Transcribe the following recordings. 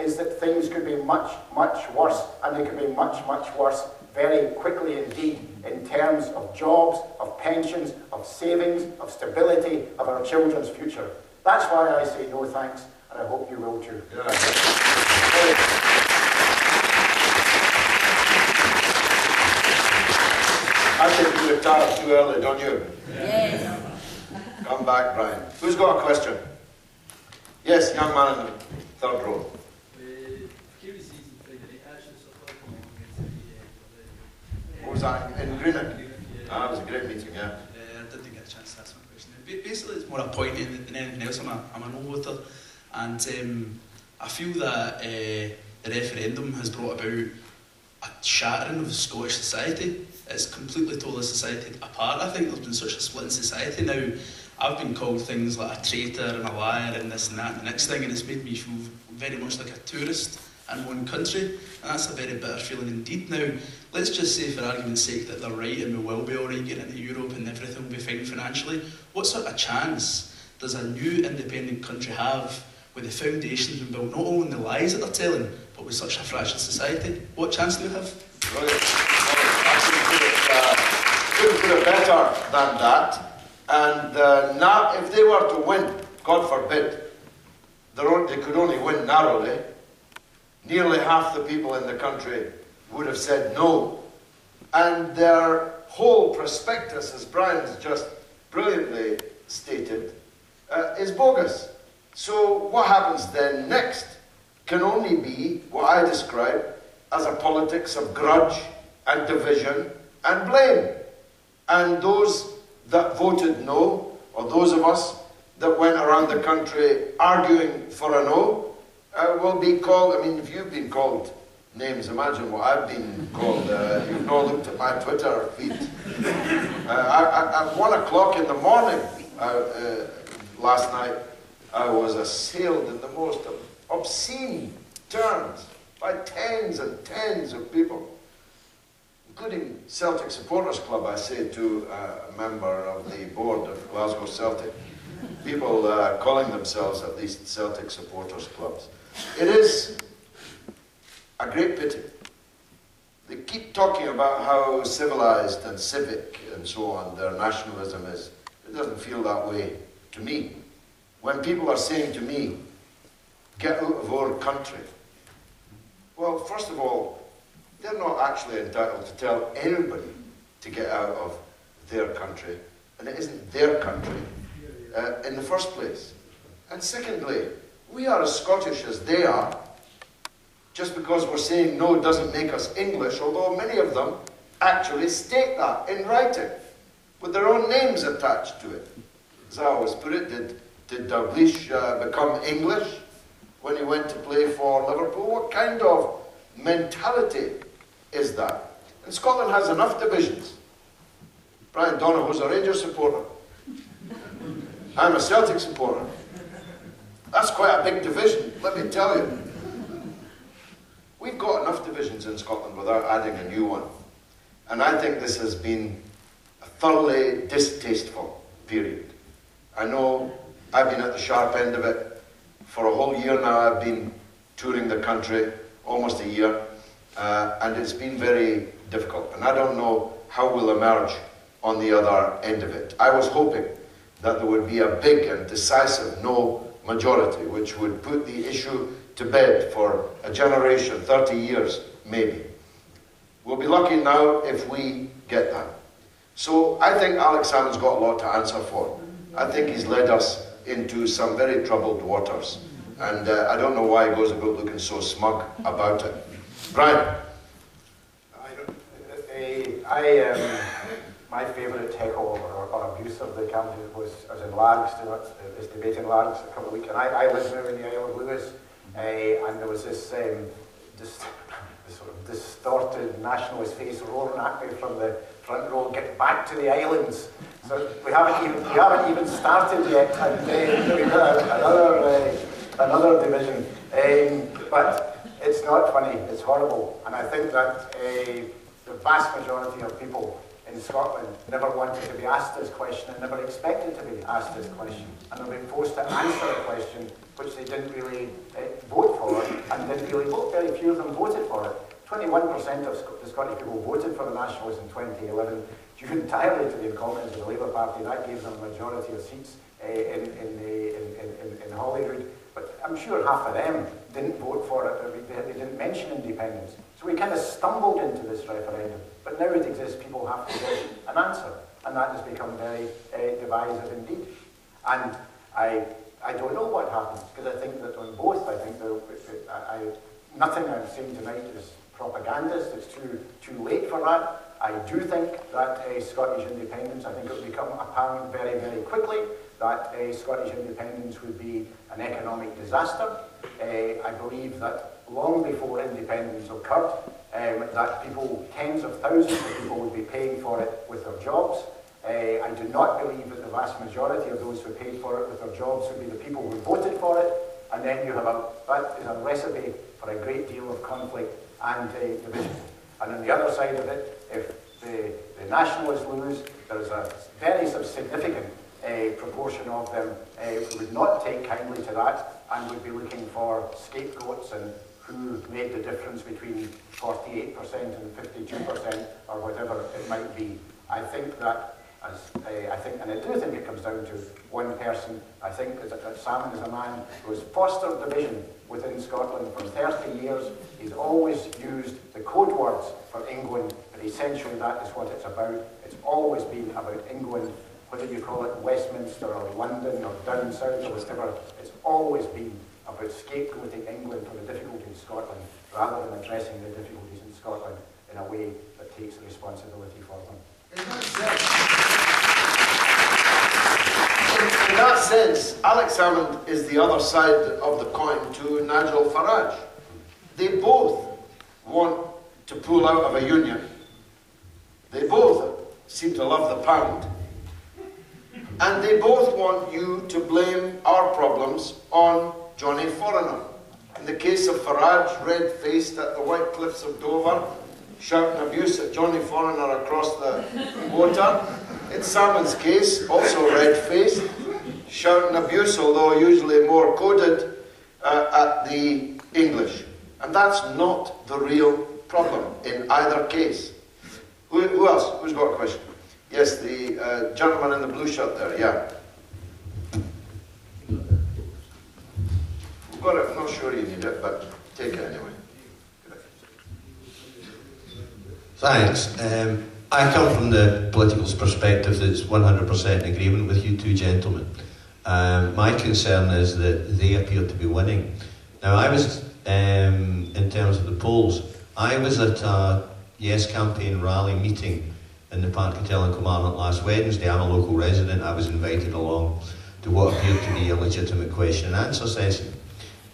is that things could be much, much worse, and they could be much, much worse very quickly indeed, in terms of jobs, of pensions, of savings, of stability, of our children's future. That's why I say no thanks, and I hope you will too. Yeah. I think you retired too early, don't you? Yes. Come back, Brian. Who's got a question? Yes, young man in the third row. What was that, in Greenock? Ah, it was a great meeting, yeah. I didn't get a chance to ask my question. Basically, it's more a point than anything else. I'm a no voter, and I feel that the referendum has brought about a shattering of Scottish society. It's completely torn the society apart. I think there's been such a split in society now. I've been called things like a traitor and a liar and this and that and the next thing, and it's made me feel very much like a tourist in one country, and that's a very bitter feeling indeed. Now, let's just say for argument's sake that they're right and we will be alright getting into Europe and everything will be fine financially. What sort of chance does a new independent country have with the foundations we built not only on the lies that they're telling, but with such a fragile society? What chance do we have? Brilliant. I couldn't put it better than that. And now, if they were to win, God forbid, they could only win narrowly, nearly half the people in the country would have said no. And their whole prospectus, as Brian's just brilliantly stated, is bogus. So what happens then next can only be what I describe as a politics of grudge and division and blame. And those that voted no, or those of us that went around the country arguing for a no, will be called, I mean, if you've been called names, imagine what I've been called. You've not looked at my Twitter feed. At 1 o'clock in the morning last night, I was assailed in the most obscene terms by tens and tens of people, including Celtic Supporters Club, I say to a member of the board of Glasgow Celtic. People calling themselves at least Celtic Supporters Clubs. It is a great pity. They keep talking about how civilized and civic and so on their nationalism is. It doesn't feel that way to me. When people are saying to me, get out of our country, well, first of all, they're not actually entitled to tell anybody to get out of their country, and it isn't their country in the first place. And secondly, we are as Scottish as they are. Just because we're saying no doesn't make us English, although many of them actually state that in writing, with their own names attached to it. As I always put it, did Dalglish become English when he went to play for Liverpool? What kind of mentality is that? And Scotland has enough divisions. Brian Donoghue's a Rangers supporter. I'm a Celtic supporter. That's quite a big division, let me tell you. We've got enough divisions in Scotland without adding a new one. And I think this has been a thoroughly distasteful period. I know I've been at the sharp end of it. For a whole year now I've been touring the country, almost a year, and it's been very difficult. And I don't know how we'll emerge on the other end of it. I was hoping that there would be a big and decisive no majority, which would put the issue to bed for a generation, 30 years maybe. We'll be lucky now if we get that. So I think Alex Salmond's got a lot to answer for. I think he's led us into some very troubled waters, and I don't know why he goes about looking so smug about it. Brian? My favourite heckle or abuse of the campaign was in Largs, this debate in Largs a couple of weeks, and I live now in the Isle of Lewis, and there was this sort of distorted nationalist face roaring at me from the front row, get back to the islands. So we haven't even started yet, and we've got another division. But it's not funny, it's horrible, and I think that the vast majority of people in Scotland never wanted to be asked this question and never expected to be asked this question, and they're being forced to answer a question which they didn't really vote for and didn't really vote. Very few of them voted for it. 21% of the Scottish people voted for the Nationalists in 2011, due entirely to the incompetence of the Labour Party. That gave them a majority of seats in Holyrood. But I'm sure half of them didn't vote for it. They didn't mention independence. So we kind of stumbled into this referendum. But now it exists, people have to get an answer. And that has become very divisive indeed. And I don't know what happens, because I think that on both, I think nothing I'm saying tonight is propagandist. It's too late for that. I do think that Scottish independence, I think it will become apparent very, very quickly that Scottish independence would be an economic disaster. I believe that long before independence occurred, that people, tens of thousands of people, would be paying for it with their jobs. I do not believe that the vast majority of those who paid for it with their jobs would be the people who voted for it. And then you have that is a recipe for a great deal of conflict and division. And on the other side of it, if the Nationalists lose, there is a very significant proportion of them who would not take kindly to that and would be looking for scapegoats and who made the difference between 48% and 52% or whatever it might be. I think that, and I do think it comes down to one person. I think that Salmon is a man who has fostered division within Scotland for 30 years. He's always used the code words for England, but essentially that is what it's about. It's always been about England, whether you call it Westminster or London or down south or whatever. It's always been about scapegoating England for the difficulties in Scotland, rather than addressing the difficulties in Scotland in a way that takes responsibility for them. In that sense, Alex Salmond is the other side of the coin to Nigel Farage. They both want to pull out of a union. They both seem to love the pound. And they both want you to blame our problems on Johnny Foreigner. In the case of Farage, red-faced at the White Cliffs of Dover, shouting abuse at Johnny Foreigner across the water. In Salmon's case, also red-faced, shouting abuse, although usually more coded, at the English. And that's not the real problem in either case. Who else? Who's got a question? Yes, the gentleman in the blue shirt there, yeah. We've got it, I'm not sure you need it, but take it anyway. Thanks. I come from the political perspective that's 100% in agreement with you two gentlemen. My concern is that they appear to be winning. Now, I was, in terms of the polls, I was at a Yes Campaign rally meeting in the Park Hotel in Kilmarnock last Wednesday. I'm a local resident. I was invited along to what appeared to be a legitimate question and answer session.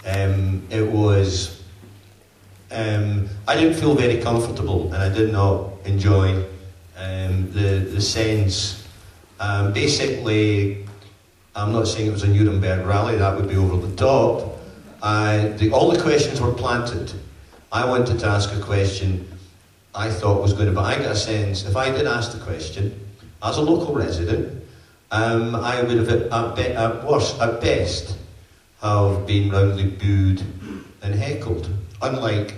It was... I didn't feel very comfortable, and I did not enjoy the sense. Basically, I'm not saying it was a Nuremberg rally, that would be over the top. All the questions were planted. I wanted to ask a question I thought was going to, but I got a sense, if I did ask the question, as a local resident, I would have, at best, have been roundly booed and heckled. Unlike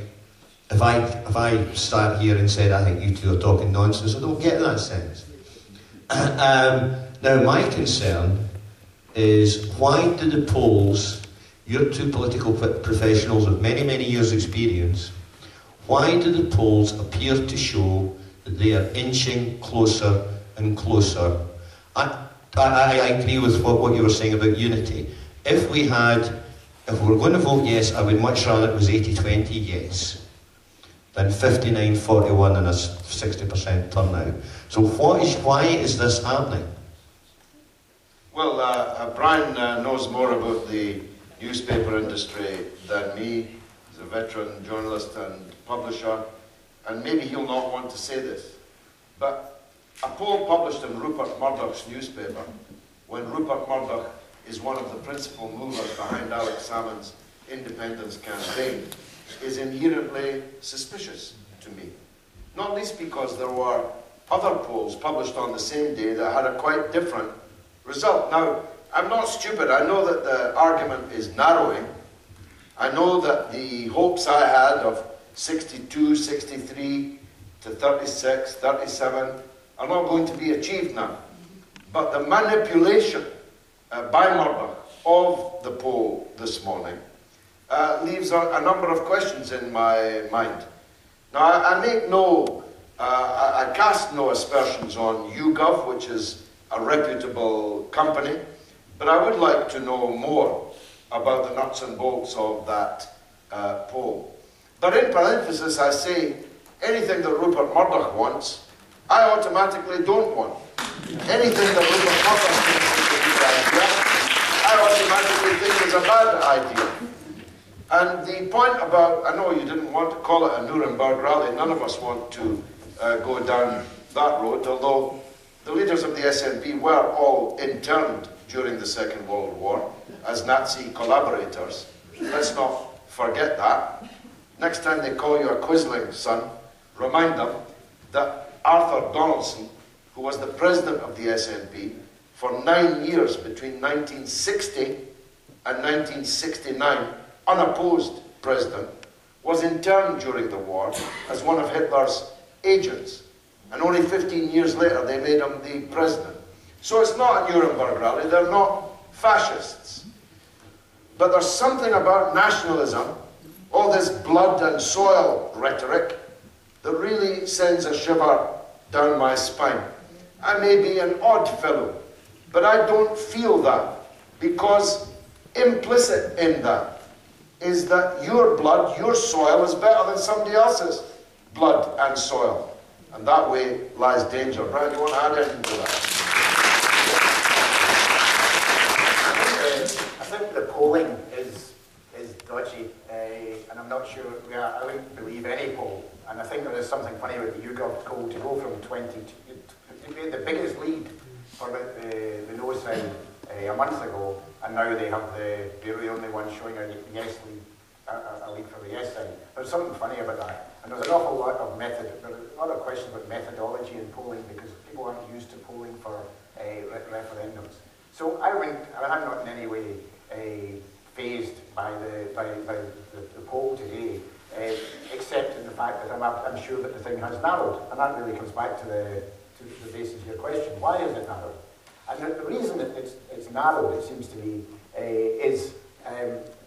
if I sat here and said, I think you two are talking nonsense, I don't get that sense. Now, my concern is, why do the polls, you're two political professionals of many, many years' experience, why do the polls appear to show that they are inching closer and closer? I agree with what you were saying about unity. If we were going to vote yes, I would much rather it was 80-20 yes than 59-41 and a 60% turnout. So why is this happening? Well, Brian knows more about the newspaper industry than me. He's a veteran journalist and publisher, and maybe he'll not want to say this, but a poll published in Rupert Murdoch's newspaper, when Rupert Murdoch is one of the principal movers behind Alex Salmond's independence campaign, is inherently suspicious to me. Not least because there were other polls published on the same day that had a quite different result. Now, I'm not stupid. I know that the argument is narrowing, I know that the hopes I had of 62, 63 to 36, 37 are not going to be achieved now. But the manipulation by Murdoch of the poll this morning leaves a number of questions in my mind. Now, I cast no aspersions on YouGov, which is a reputable company, but I would like to know more about the nuts and bolts of that poll. But in parenthesis, I say, anything that Rupert Murdoch wants, I automatically don't want. Anything that Rupert Murdoch thinks is a good idea, I automatically think is a bad idea. And the point about, I know you didn't want to call it a Nuremberg rally, none of us want to go down that road, although the leaders of the SNP were all interned during the Second World War as Nazi collaborators. Let's not forget that. Next time they call you a quisling, son, remind them that Arthur Donaldson, who was the president of the SNP for 9 years between 1960 and 1969, unopposed president, was interned during the war as one of Hitler's agents. And only 15 years later, they made him the president. So it's not a Nuremberg rally. They're not fascists. But there's something about nationalism, all this blood and soil rhetoric, that really sends a shiver down my spine. I may be an odd fellow, but I don't feel that, because implicit in that is that your blood, your soil, is better than somebody else's blood and soil. And that way lies danger. Brian, you want to add anything to that? I think the polling is dodgy, and I'm not sure, I wouldn't believe any poll. And I think there is something funny with the YouGov poll to go from 20 to the biggest lead for the no side a month ago, and now they have they're the only one showing a yes lead, a lead for the yes side. There's something funny about that. And there's an awful lot of questions about methodology in polling, because people aren't used to polling for referendums. So I'm not in any way fazed by the poll today, except in the fact that I'm sure that the thing has narrowed, and that really comes back to the basis of your question. Why is it narrowed? And the reason that it's narrowed, it seems to me, is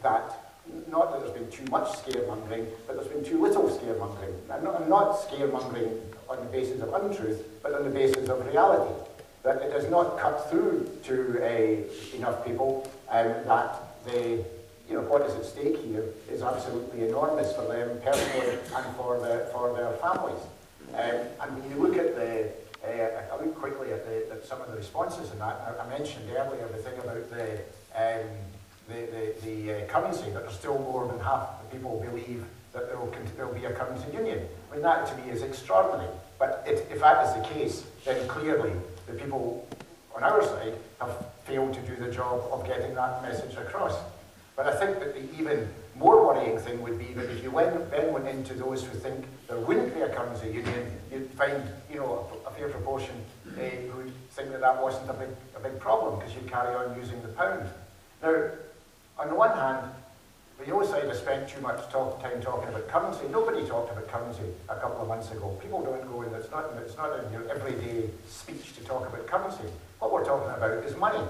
that not that there's been too much scaremongering, but there's been too little scaremongering. And not scaremongering on the basis of untruth, but on the basis of reality. That it does not cut through to enough people that what is at stake here is absolutely enormous for them personally and for their families. And when you look at I look quickly at some of the responses in that. I mentioned earlier the thing about the currency, that there's still more than half the people believe that there will be a currency union. I mean, that to me is extraordinary. But if that is the case, then clearly the people on our side have failed to do the job of getting that message across. But I think that the even more worrying thing would be that if you then went into those who think there wouldn't be a currency union, you'd find a fair proportion who would think that wasn't a big problem, because you'd carry on using the pound. Now, on the one hand, the other side has spent too much time talking about currency. Nobody talked about currency a couple of months ago. People don't go in, it's not in your everyday speech to talk about currency. What we're talking about is money.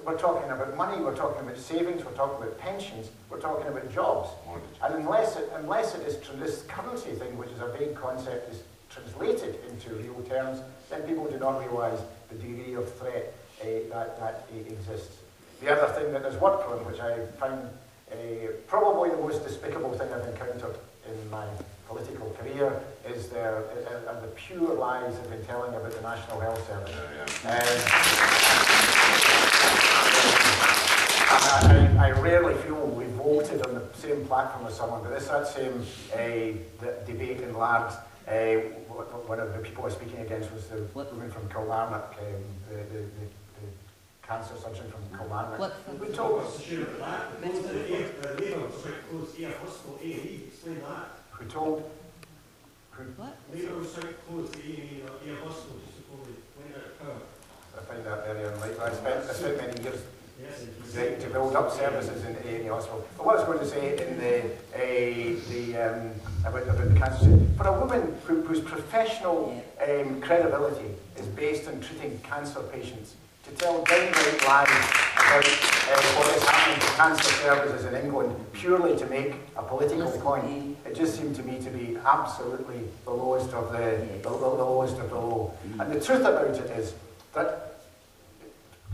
We're talking about money, we're talking about savings, we're talking about pensions, we're talking about jobs. And unless it is this currency thing, which is a vague concept, is translated into real terms, then people do not realise the degree of threat that exists. The other thing that has worked for them, which I find probably the most despicable thing I've encountered in my political career, is the pure lies they've been telling about the National Health Service. I rarely feel we voted on the same platform as someone, but that same debate in Largs, one of the people I was speaking against was the woman from Kilmarnock, the cancer surgeon from Kilmarnock. We told who told what? I find that very unlikely. I spent many years to build up services in any hospital. But what I was going to say about the cancer, for a woman whose professional credibility is based on treating cancer patients, to tell downright lies about what is happening to cancer services in England purely to make a political point, it just seemed to me to be absolutely the lowest of the lowest of the low. And the truth about it is that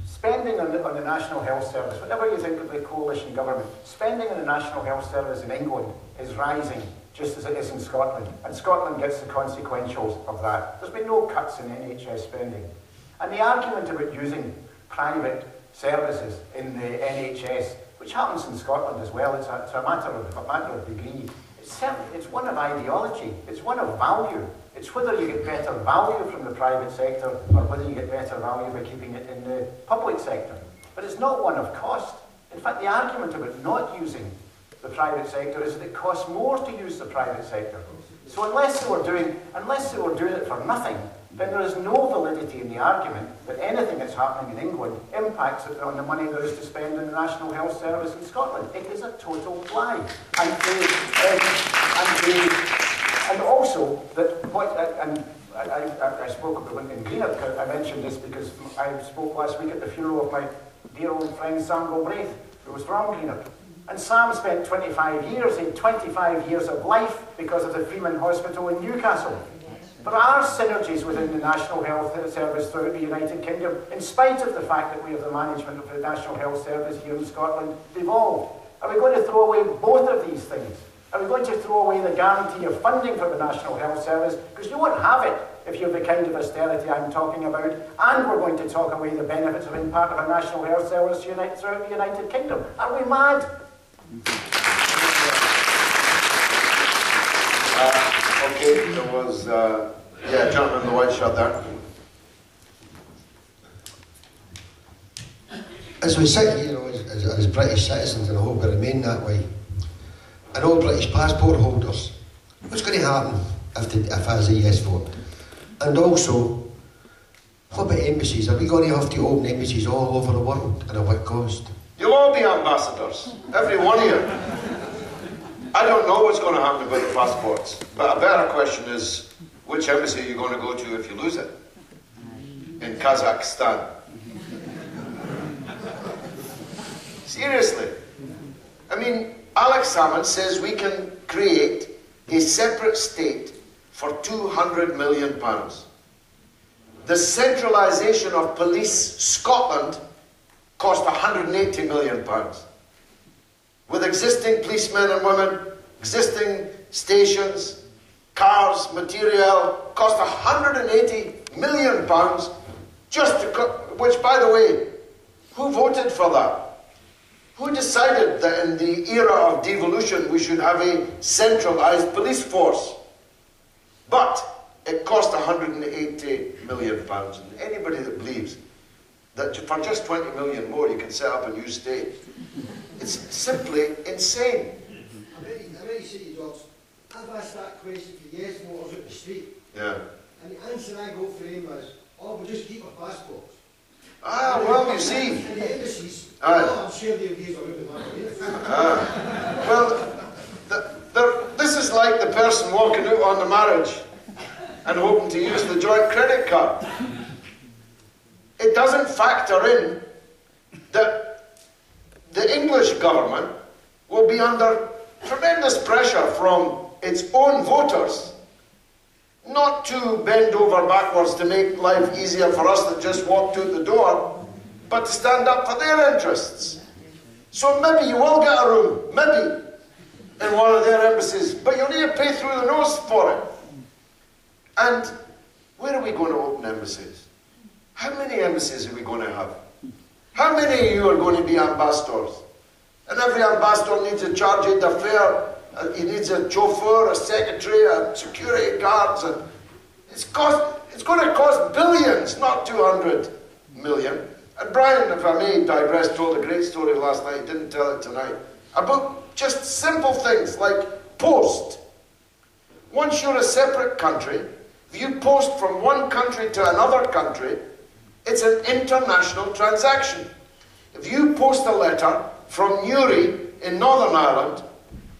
spending on the National Health Service, whatever you think of the coalition government, spending on the National Health Service in England is rising just as it is in Scotland. And Scotland gets the consequentials of that. There's been no cuts in NHS spending. And the argument about using private services in the NHS, which happens in Scotland as well, it's a matter of degree. It's one of ideology, it's one of value. It's whether you get better value from the private sector or whether you get better value by keeping it in the public sector. But it's not one of cost. In fact, the argument about not using the private sector is that it costs more to use the private sector. So unless they were doing it for nothing, then there is no validity in the argument that anything that's happening in England impacts on the money there is to spend in the National Health Service in Scotland. It is a total lie. And also, I spoke about in Greenock, I mentioned this because I spoke last week at the funeral of my dear old friend Sam Galbraith, who was from Greenock. And Sam spent 25 years, in 25 years of life because of the Freeman Hospital in Newcastle. There are synergies within the National Health Service throughout the United Kingdom, in spite of the fact that we have the management of the National Health Service here in Scotland devolved. Are we going to throw away both of these things? Are we going to throw away the guarantee of funding for the National Health Service? Because you won't have it if you have the kind of austerity I'm talking about, and we're going to talk away the benefits of being part of a National Health Service throughout the United Kingdom. Are we mad? Okay, there was, a gentleman in the white shirt there. As we sit here, as British citizens, and I hope we remain that way, and all British passport holders, what's going to happen if I say yes vote? And also, what about embassies? Are we going to have to open embassies all over the world, and at what cost? You'll all be ambassadors, every one of you. I don't know what's going to happen about the passports, but a better question is, which embassy are you going to go to if you lose it? In Kazakhstan. Seriously. I mean, Alex Salmond says we can create a separate state for £200 million. The centralisation of Police Scotland cost £180 million. With existing policemen and women, existing stations, cars, material, cost £180 million just to which, by the way, who voted for that? Who decided that in the era of devolution we should have a centralised police force? But it cost £180 million. And anybody that believes that for just 20 million more you can set up a new state, it's simply insane. I bet you say to dogs, I've asked that question to yes voters at the street. Yeah. And the answer I got for him was, oh, we'll just keep our passports. Ah, well, you see. And the embassies, I'm sure they'll use a little bit more. Well, this is like the person walking out on the marriage and hoping to use the joint credit card. It doesn't factor in that the English government will be under tremendous pressure from its own voters not to bend over backwards to make life easier for us that just walked out the door, but to stand up for their interests. So maybe you will get a room, maybe, in one of their embassies, but you'll need to pay through the nose for it. And where are we going to open embassies? How many embassies are we going to have? How many of you are going to be ambassadors? And every ambassador needs a charge aide d'affaires, he needs a chauffeur, a secretary, a security guards. And it's going to cost billions, not 200 million. And Brian, if I may digress, told a great story last night, didn't tell it tonight, about just simple things like post. Once you're a separate country, if you post from one country to another country, it's an international transaction. If you post a letter from Newry in Northern Ireland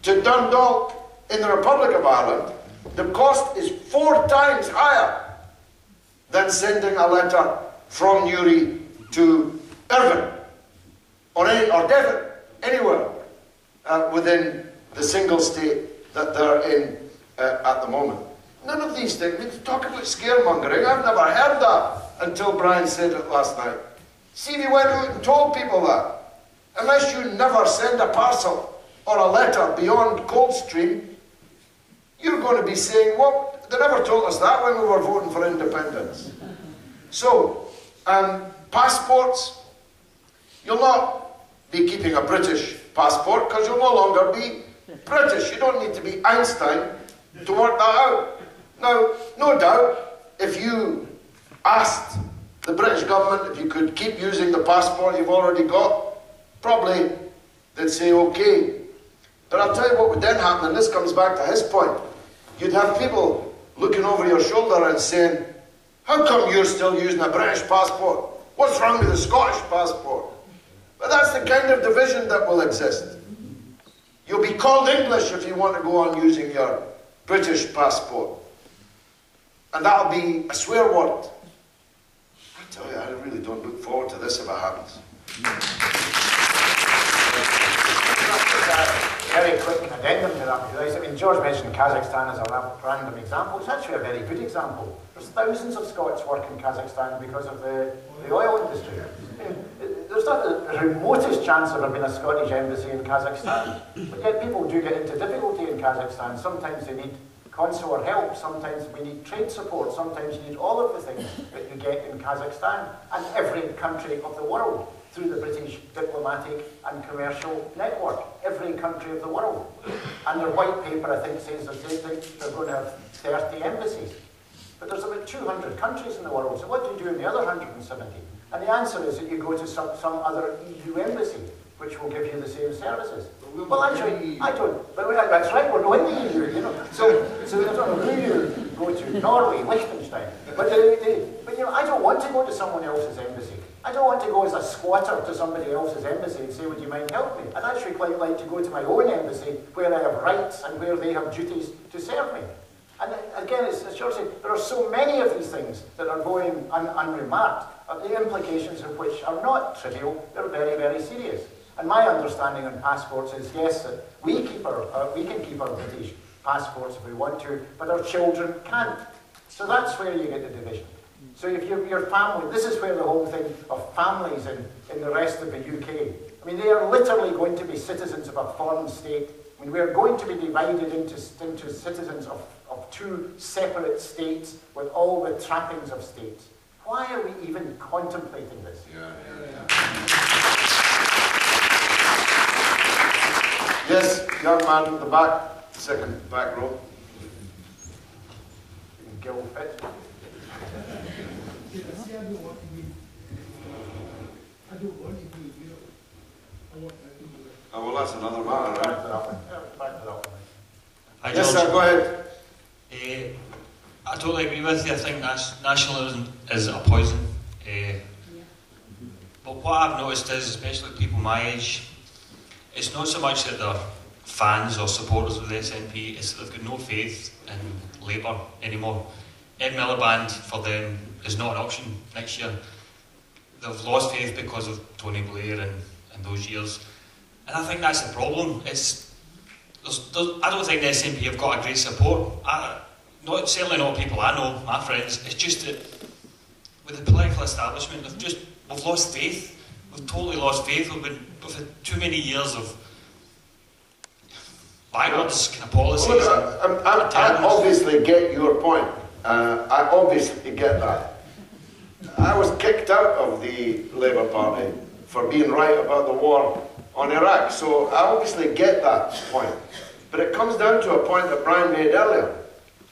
to Dundalk in the Republic of Ireland, the cost is 4 times higher than sending a letter from Newry to Irvine or Devon, anywhere within the single state that they're in at the moment. None of these things. I mean, talk about scaremongering. I've never heard that until Brian said it last night. See if he went out and told people that. Unless you never send a parcel or a letter beyond Coldstream, you're going to be saying, well, they never told us that when we were voting for independence. So, passports, you'll not be keeping a British passport because you'll no longer be British. You don't need to be Einstein to work that out. Now, no doubt, if you asked the British government if you could keep using the passport you've already got, probably they'd say okay. But I'll tell you what would then happen, and this comes back to his point. You'd have people looking over your shoulder and saying, how come you're still using a British passport? What's wrong with the Scottish passport? But that's the kind of division that will exist. You'll be called English if you want to go on using your British passport. And that'll be a swear word. I tell you, I really don't look forward to this if it happens. Very quick addendum to that, because I mean, George mentioned Kazakhstan as a random example. It's actually a very good example. There's thousands of Scots work in Kazakhstan because of the oil industry. I mean, there's not the remotest chance of there being a Scottish embassy in Kazakhstan, but yet people do get into difficulty in Kazakhstan. Sometimes they need consular help, sometimes we need trade support, sometimes you need all of the things that you get in Kazakhstan and every country of the world through the British diplomatic and commercial network, every country of the world. And their white paper, I think, says that they're going to have 30 embassies. But there's about 200 countries in the world, so what do you do in the other 170? And the answer is that you go to some other EU embassy, which will give you the same services. Well, actually, I don't. But that's right, we're not in the EU, you know. So I don't know who you go to, Norway, Liechtenstein. But you know, I don't want to go to someone else's embassy. I don't want to go as a squatter to somebody else's embassy and say, would you mind help me? I'd actually quite like to go to my own embassy where I have rights and where they have duties to serve me. And again, as George said, there are so many of these things that are going unremarked, the implications of which are not trivial, they're very, very serious. And my understanding on passports is, yes, that we can keep our British passports if we want to, but our children can't. So that's where you get the division. So if your family, this is where the whole thing of families in the rest of the UK, I mean, they are literally going to be citizens of a foreign state. I mean, we're going to be divided into citizens of 2 separate states with all the trappings of states. Why are we even contemplating this? Yes, young man in the back, second back row. Gill fit. I don't want to be, you know, I want to do it. Oh, well, that's another matter, Back right? to that one. Back to that one. Hi, Yes, George. sir, go ahead. I totally agree with you. I think nationalism is a poison. But what I've noticed is, especially people my age, it's not so much that they're fans or supporters of the SNP, it's that they've got no faith in Labour anymore. Ed Miliband, for them, is not an option next year. They've lost faith because of Tony Blair and those years. And I think that's the problem. I don't think the SNP have got a great support. Certainly not people I know, my friends. It's just that with the political establishment, we've lost faith. We've totally lost faith. We've had too many years of backwards kind of policies. Well, I obviously get your point. I obviously get that. I was kicked out of the Labour Party for being right about the war on Iraq, so I obviously get that point. But it comes down to a point that Brian made earlier.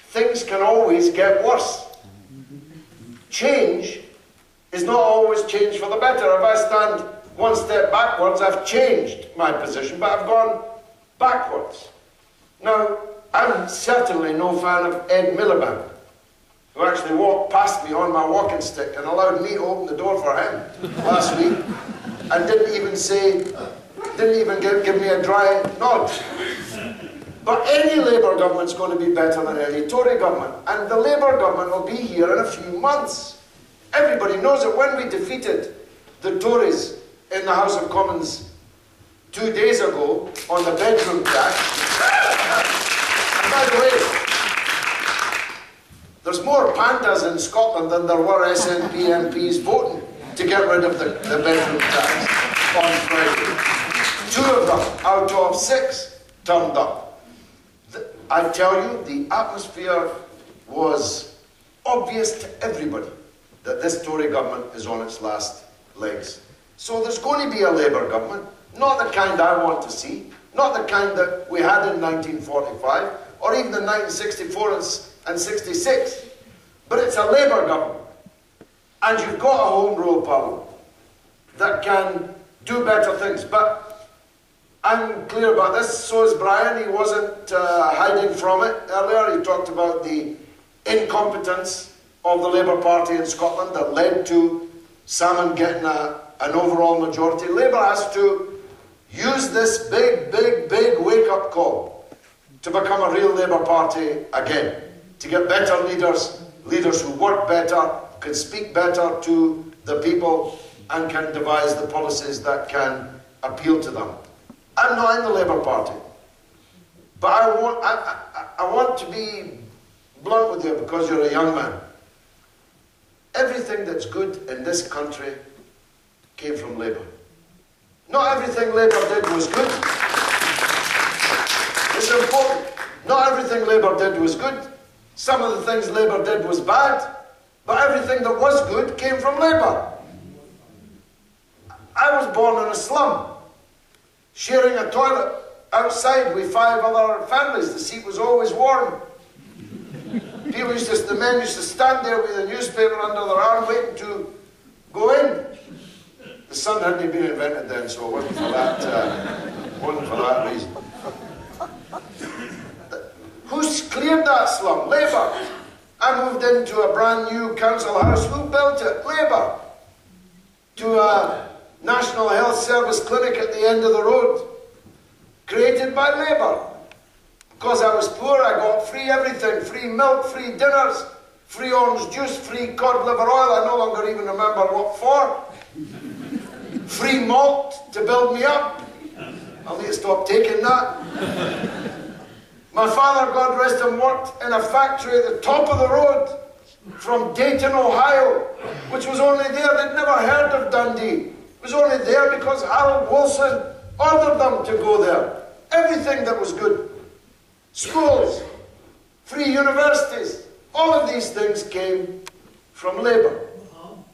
Things can always get worse. Change is not always change for the better. If I stand one step backwards, I've changed my position, but I've gone backwards. Now, I'm certainly no fan of Ed Miliband, who actually walked past me on my walking stick and allowed me to open the door for him last week. and didn't even give me a dry nod. But any Labour government's going to be better than any Tory government. And the Labour government will be here in a few months. Everybody knows it. When we defeated the Tories in the House of Commons 2 days ago on the bedroom tax, and by the way, there's more pandas in Scotland than there were SNP MPs voting to get rid of the bedroom tax on Friday. 2 of them out of 6 turned up. I tell you, the atmosphere was obvious to everybody that this Tory government is on its last legs. So there's going to be a Labour government, not the kind I want to see, not the kind that we had in 1945, or even in 1964 and 66. But it's a Labour government. And you've got a Home Rule Parliament that can do better things. But I'm clear about this, so is Brian. He wasn't hiding from it earlier. He talked about the incompetence of the Labour Party in Scotland that led to Salmon getting an overall majority. Labour has to use this big wake-up call to become a real Labour Party again, to get better leaders who work better, can speak better to the people, and can devise the policies that can appeal to them. I'm not in the Labour Party, but I want to be blunt with you because you're a young man. Everything that's good in this country came from Labour. Not everything Labour did was good. It's important. Not everything Labour did was good. Some of the things Labour did was bad, but everything that was good came from Labour. I was born in a slum, sharing a toilet outside with 5 other families. The seat was always warm. The men used to stand there with a newspaper under their arm waiting to go in. The sun hadn't been invented then, so it wasn't for that reason. Who's cleared that slum? Labour. I moved into a brand new council house. Who built it? Labour. To a National Health Service clinic at the end of the road, created by Labour. Because I was poor, I got free everything, free milk, free dinners, free orange juice, free cod liver oil, I no longer even remember what for, free malt to build me up. I'll need to stop taking that. My father, God rest him, worked in a factory at the top of the road from Dayton, Ohio, which was only there, they'd never heard of Dundee. It was only there because Harold Wilson ordered them to go there. Everything that was good. Schools, free universities, all of these things came from Labour.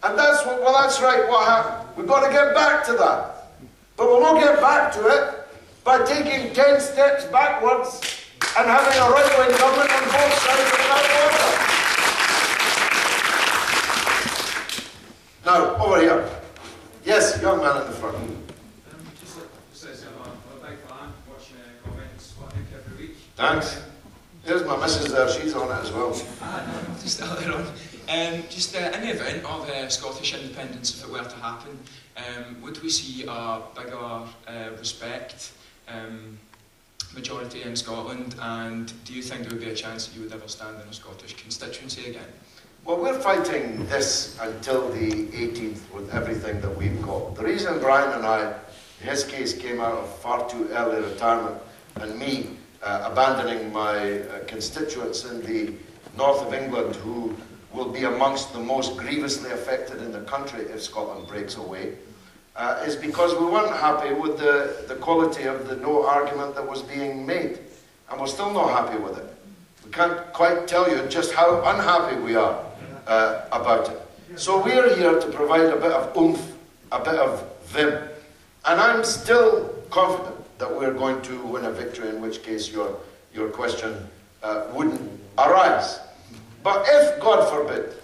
And that's what, well, that's right, what happened. We've got to get back to that. But we'll not get back to it by taking 10 steps backwards and having a right-wing government on both sides of that border. Now, over here. Yes, young man in the front. Thanks. Here's my missus there, she's on it as well. Just earlier on. In the event of Scottish independence, if it were to happen, would we see a bigger respect majority in Scotland, and do you think there would be a chance that you would ever stand in a Scottish constituency again? Well, we're fighting this until the 18th with everything that we've got. The reason Brian and I, in his case, came out of far too early retirement, and me abandoning my constituents in the north of England, who will be amongst the most grievously affected in the country if Scotland breaks away, is because we weren't happy with the quality of the no argument that was being made. And we're still not happy with it. We can't quite tell you just how unhappy we are about it. So we're here to provide a bit of oomph, a bit of vim. And I'm still confident that we're going to win a victory, in which case your question wouldn't arise. But if, God forbid,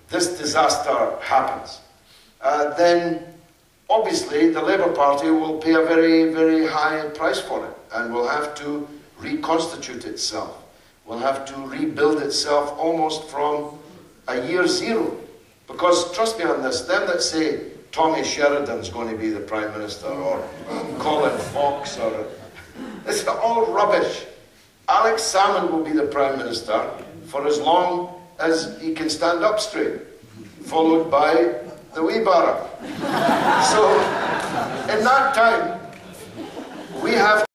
this disaster happens, then obviously the Labour Party will pay a very, very high price for it, and will have to reconstitute itself, will have to rebuild itself almost from a year zero. Because, trust me on this, them that say Tommy Sheridan's going to be the Prime Minister, or Colin Fox, or... It's all rubbish. Alex Salmond will be the Prime Minister for as long as he can stand up straight, followed by the wee barra. So, in that time, we have